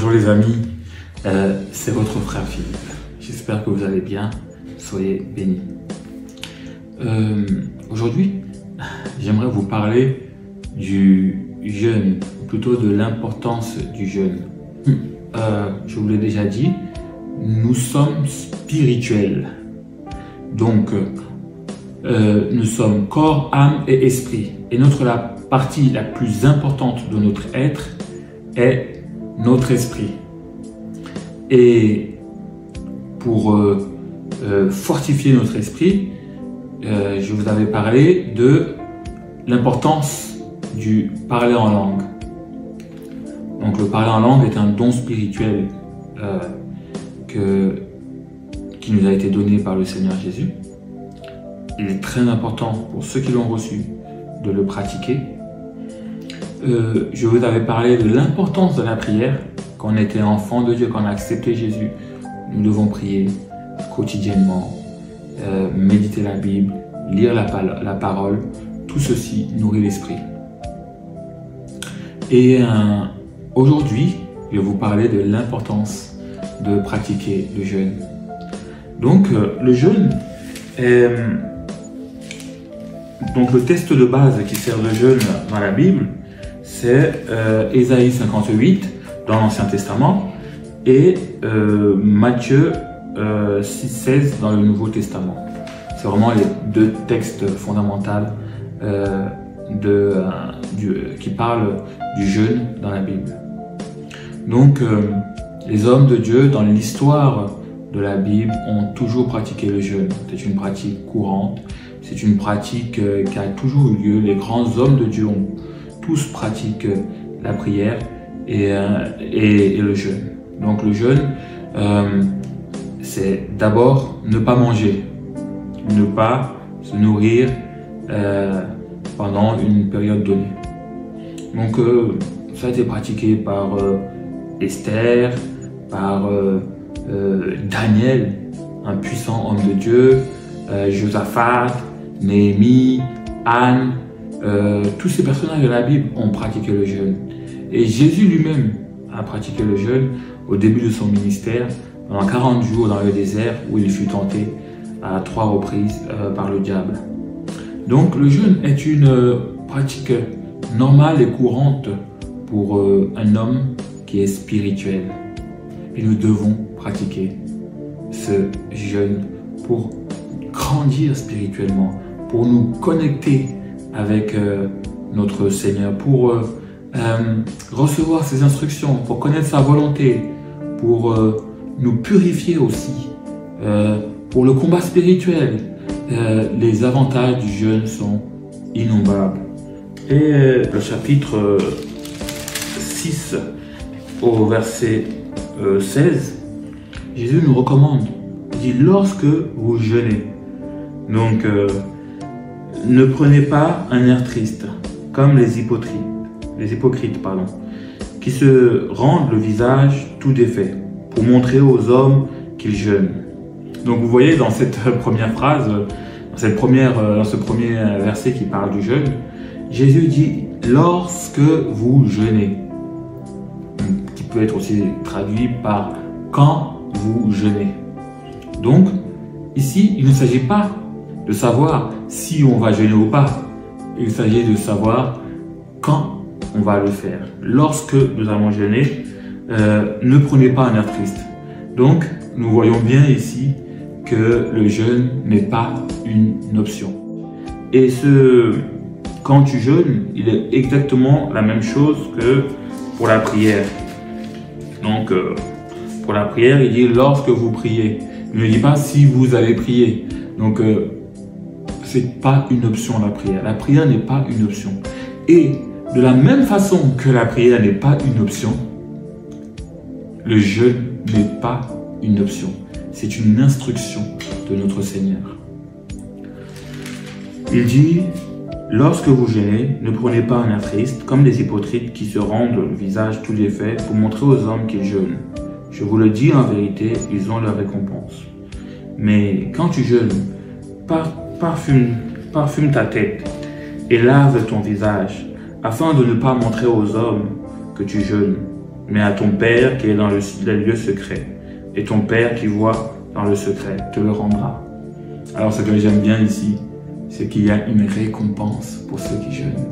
Bonjour les amis, c'est votre frère Philippe. J'espère que vous allez bien, soyez bénis. Aujourd'hui, j'aimerais vous parler du jeûne, ou plutôt de l'importance du jeûne. Je vous l'ai déjà dit, nous sommes spirituels. Donc, nous sommes corps, âme et esprit. Et la partie la plus importante de notre être est notre esprit. Et pour fortifier notre esprit, je vous avais parlé de l'importance du parler en langue. Donc le parler en langue est un don spirituel qui nous a été donné par le Seigneur Jésus. Il est très important pour ceux qui l'ont reçu de le pratiquer. Je vous avais parlé de l'importance de la prière. Quand on était enfant de Dieu, quand on a accepté Jésus, nous devons prier quotidiennement, méditer la Bible, lire la parole. Tout ceci nourrit l'esprit. Et aujourd'hui, je vais vous parler de l'importance de pratiquer le jeûne. Donc, le jeûne est... Donc, le texte de base qui sert de jeûne dans la Bible, c'est Ésaïe 58 dans l'Ancien Testament et Matthieu 6,16 dans le Nouveau Testament. C'est vraiment les deux textes fondamentaux qui parlent du jeûne dans la Bible. Donc, les hommes de Dieu dans l'histoire de la Bible ont toujours pratiqué le jeûne. C'est une pratique courante, c'est une pratique qui a toujours eu lieu. Les grands hommes de Dieu ont tous pratiqué la prière et le jeûne. Donc le jeûne, c'est d'abord ne pas manger, ne pas se nourrir pendant une période donnée. Donc ça a été pratiqué par Esther, par Daniel, un puissant homme de Dieu, Josaphat, Néhémie, Anne, tous ces personnages de la Bible ont pratiqué le jeûne. Et Jésus lui-même a pratiqué le jeûne au début de son ministère, pendant 40 jours dans le désert où il fut tenté à 3 reprises par le diable. Donc le jeûne est une pratique normale et courante pour un homme qui est spirituel. Et nous devons pratiquer ce jeûne pour grandir spirituellement, pour nous connecter avec notre Seigneur, pour recevoir ses instructions, pour connaître sa volonté, pour nous purifier aussi, pour le combat spirituel. Les avantages du jeûne sont innombrables. Et le chapitre 6 au verset 16, Jésus nous recommande, il dit, lorsque vous jeûnez, donc ne prenez pas un air triste, comme les hypocrites, qui se rendent le visage tout défait, pour montrer aux hommes qu'ils jeûnent. Donc vous voyez dans cette première phrase, dans ce premier verset qui parle du jeûne, Jésus dit « lorsque vous jeûnez », qui peut être aussi traduit par « quand vous jeûnez ». Donc ici, il ne s'agit pas de savoir si on va jeûner ou pas. Il s'agit de savoir quand on va le faire. Lorsque nous allons jeûner, ne prenez pas un air triste. Donc, nous voyons bien ici que le jeûne n'est pas une option. Et quand tu jeûnes, il est exactement la même chose que pour la prière. Donc, pour la prière, il dit lorsque vous priez. Il ne dit pas si vous allez prier. Donc, c'est pas une option la prière. La prière n'est pas une option. Et de la même façon que la prière n'est pas une option, le jeûne n'est pas une option. C'est une instruction de notre Seigneur. Il dit, lorsque vous jeûnez, ne prenez pas un air triste, comme les hypocrites qui se rendent le visage tout défait pour montrer aux hommes qu'ils jeûnent. Je vous le dis en vérité, ils ont leur récompense. Mais quand tu jeûnes, parfume ta tête et lave ton visage, afin de ne pas montrer aux hommes que tu jeûnes, mais à ton Père qui est dans le lieu secret. Et ton Père qui voit dans le secret te le rendra. Alors ce que j'aime bien ici, c'est qu'il y a une récompense pour ceux qui jeûnent.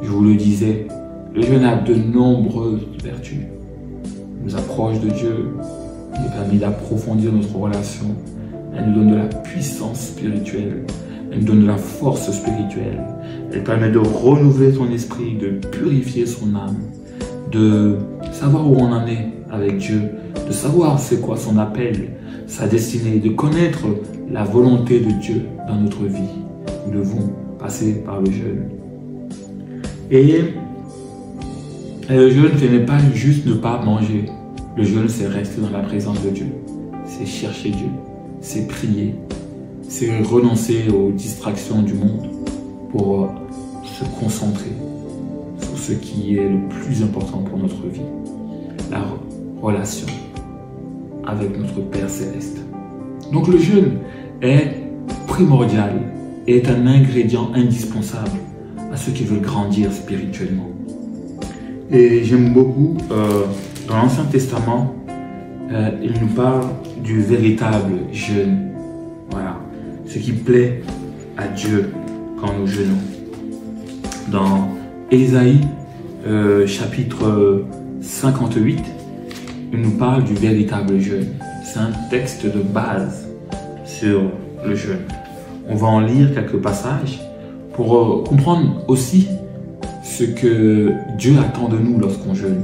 Je vous le disais, le jeûne a de nombreuses vertus. Il nous approche de Dieu, il nous permet d'approfondir notre relation, elle nous donne de la puissance spirituelle, elle nous donne de la force spirituelle, elle permet de renouveler ton esprit, de purifier son âme, de savoir où on en est avec Dieu, de savoir c'est quoi son appel, sa destinée, de connaître la volonté de Dieu dans notre vie. Nous devons passer par le jeûne. Et le jeûne, ce n'est pas juste ne pas manger. Le jeûne, c'est rester dans la présence de Dieu. C'est chercher Dieu. C'est prier. C'est renoncer aux distractions du monde pour se concentrer sur ce qui est le plus important pour notre vie. La relation avec notre Père Céleste. Donc le jeûne est primordial et est un ingrédient indispensable à ceux qui veulent grandir spirituellement. Et j'aime beaucoup, dans l'Ancien Testament, il nous parle du véritable jeûne. Voilà, ce qui plaît à Dieu quand nous jeûnons. Dans Ésaïe, chapitre 58, il nous parle du véritable jeûne. C'est un texte de base sur le jeûne. On va en lire quelques passages pour comprendre aussi ce que Dieu attend de nous lorsqu'on jeûne.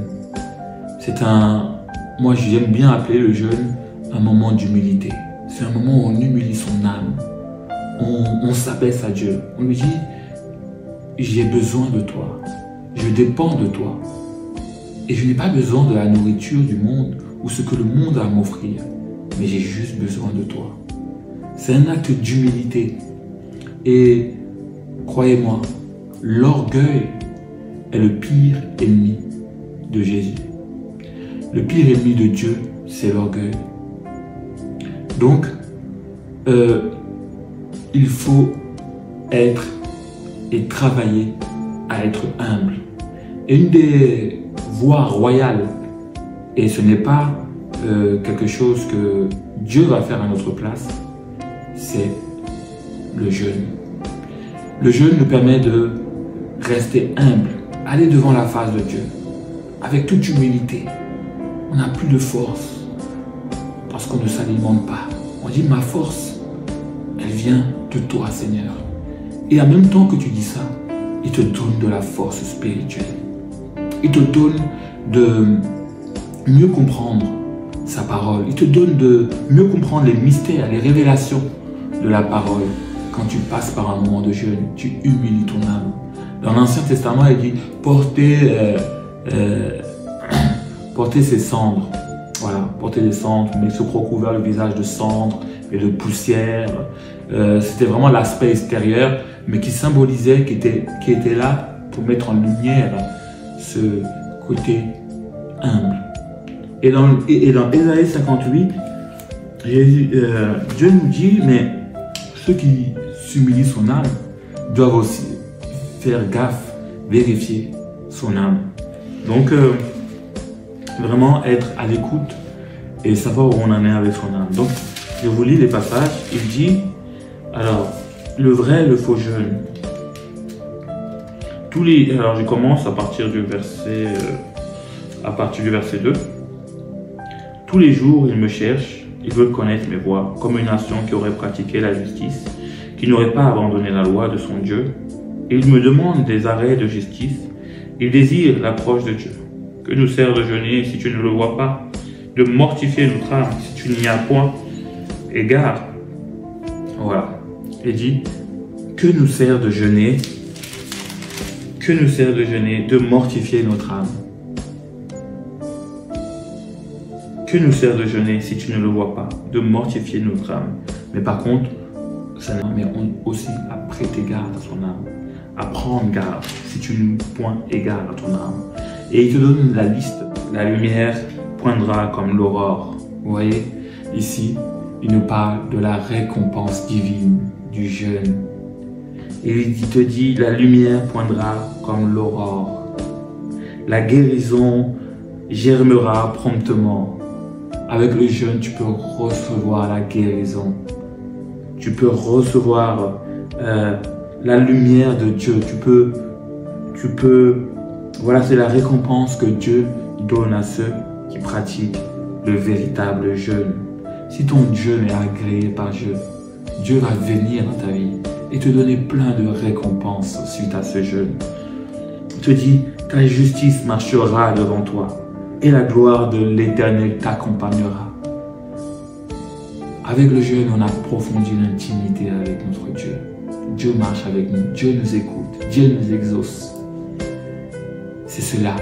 Moi j'aime bien appeler le jeûne un moment d'humilité. C'est un moment où on humilie son âme. On s'abaisse à Dieu. On lui dit, j'ai besoin de toi. Je dépends de toi. Et je n'ai pas besoin de la nourriture du monde ou ce que le monde a à m'offrir. Mais j'ai juste besoin de toi. C'est un acte d'humilité. Et croyez-moi, l'orgueil est le pire ennemi de Jésus. Le pire ennemi de Dieu, c'est l'orgueil. Donc, il faut être et travailler à être humble. Et une des voies royales, et ce n'est pas quelque chose que Dieu va faire à notre place, c'est le jeûne. Le jeûne nous permet de rester humble, aller devant la face de Dieu, avec toute humilité. On n'a plus de force, parce qu'on ne s'alimente pas. On dit, ma force, elle vient de toi, Seigneur. Et en même temps que tu dis ça, il te donne de la force spirituelle. Il te donne de mieux comprendre sa parole. Il te donne de mieux comprendre les mystères, les révélations de la parole. Quand tu passes par un moment de jeûne, tu humilies ton âme. Dans l'Ancien Testament, il dit porter ses cendres. Voilà, porter des cendres, mais se recouvrir le visage de cendres et de poussière. C'était vraiment l'aspect extérieur, mais qui symbolisait, qui était là pour mettre en lumière ce côté humble. Et dans Ésaïe 58, Dieu nous dit, mais ceux qui s'humilient son âme doivent aussi faire gaffe, vérifier son âme. Donc, vraiment être à l'écoute et savoir où on en est avec son âme. Donc, je vous lis les passages. Il dit, alors, le vrai et le faux jeûne. Alors, je commence à partir du verset 2. Tous les jours, ils me cherchent, ils veulent connaître mes voies, comme une nation qui aurait pratiqué la justice, qui n'aurait pas abandonné la loi de son Dieu. Et ils me demandent des arrêts de justice. Ils désirent l'approche de Dieu. Que nous sert de jeûner si tu ne le vois pas, de mortifier notre âme si tu n'y as point égard. Voilà. Il dit, que nous sert de jeûner, de mortifier notre âme. Que nous sert de jeûner si tu ne le vois pas, de mortifier notre âme. Mais par contre, ça met aussi à prêter garde à son âme, à prendre garde si tu ne point égard à ton âme. Et il te donne la liste. La lumière poindra comme l'aurore. Vous voyez, ici, il nous parle de la récompense divine du jeûne. Et il te dit, la lumière poindra comme l'aurore. La guérison germera promptement. Avec le jeûne, tu peux recevoir la guérison. Tu peux recevoir la lumière de Dieu. Voilà, c'est la récompense que Dieu donne à ceux qui pratiquent le véritable jeûne. Si ton jeûne est agréé par Dieu, Dieu va venir dans ta vie et te donner plein de récompenses suite à ce jeûne. Il te dit, ta justice marchera devant toi et la gloire de l'Éternel t'accompagnera. Avec le jeûne, on approfondit l'intimité avec notre Dieu. Dieu marche avec nous, Dieu nous écoute, Dieu nous exauce. C'est cela,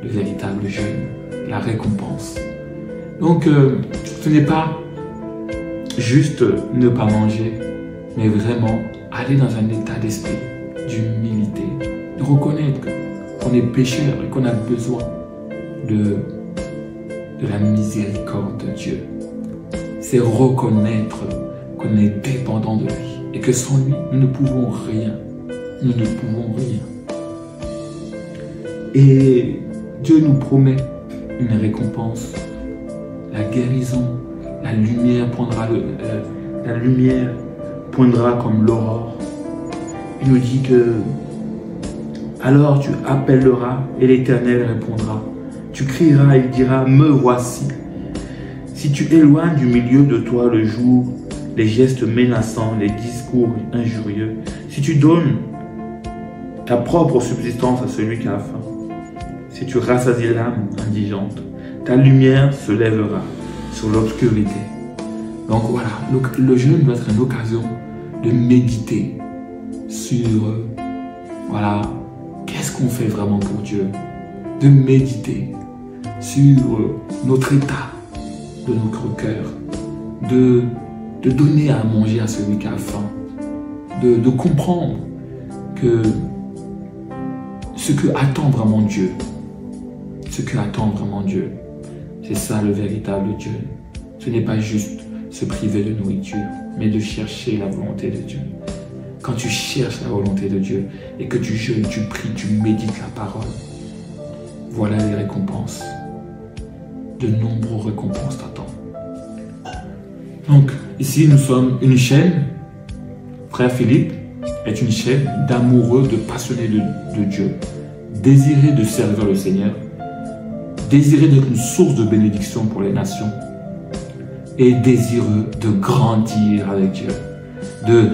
le véritable jeûne, la récompense. Donc, ce n'est pas juste ne pas manger, mais vraiment aller dans un état d'esprit d'humilité, de reconnaître qu'on est pécheur et qu'on a besoin de la miséricorde de Dieu. C'est reconnaître qu'on est dépendant de lui et que sans lui, nous ne pouvons rien. Nous ne pouvons rien. Et Dieu nous promet une récompense, la guérison, la lumière poindra comme l'aurore. Il nous dit que alors tu appelleras et l'Éternel répondra. Tu crieras et il dira, me voici. Si tu éloignes du milieu de toi le jour, les gestes menaçants, les discours injurieux, si tu donnes ta propre subsistance à celui qui a faim, si tu rassasies l'âme indigente, ta lumière se lèvera sur l'obscurité. Donc voilà, le jeûne doit être une occasion de méditer sur, voilà, qu'est-ce qu'on fait vraiment pour Dieu, de méditer sur notre état de notre cœur, de donner à manger à celui qui a faim, de comprendre que ce que attend vraiment Dieu, c'est ça le véritable Dieu. Ce n'est pas juste se priver de nourriture, mais de chercher la volonté de Dieu. Quand tu cherches la volonté de Dieu et que tu jeûnes, tu pries, tu médites la parole, voilà les récompenses. De nombreuses récompenses t'attendent. Donc, ici, nous sommes une chaîne. Frère Philippe est une chaîne d'amoureux, de passionnés de Dieu, désirés de servir le Seigneur, désirés d'être une source de bénédiction pour les nations et désireux de grandir avec Dieu, de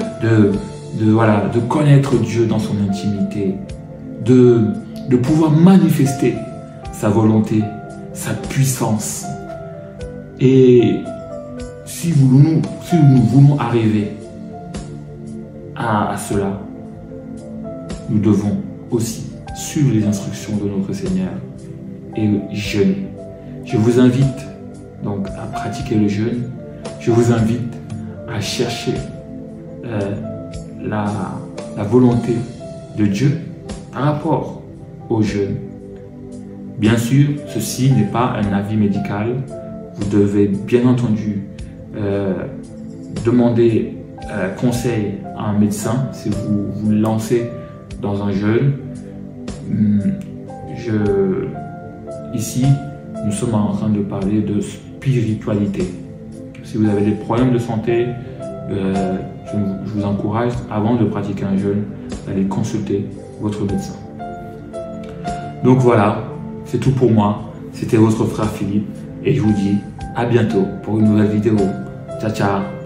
connaître Dieu dans son intimité, de pouvoir manifester sa volonté, sa puissance. Et si nous voulons arriver à cela, nous devons aussi suivre les instructions de notre Seigneur et jeûner. Je vous invite donc à pratiquer le jeûne. Je vous invite à chercher la volonté de Dieu par rapport au jeûne. Bien sûr, ceci n'est pas un avis médical. Vous devez bien entendu demander conseil à un médecin si vous vous lancez dans un jeûne. Ici, nous sommes en train de parler de spiritualité. Si vous avez des problèmes de santé, je vous encourage, avant de pratiquer un jeûne, d'aller consulter votre médecin. Donc voilà, c'est tout pour moi. C'était votre frère Philippe et je vous dis à bientôt pour une nouvelle vidéo. Ciao, ciao.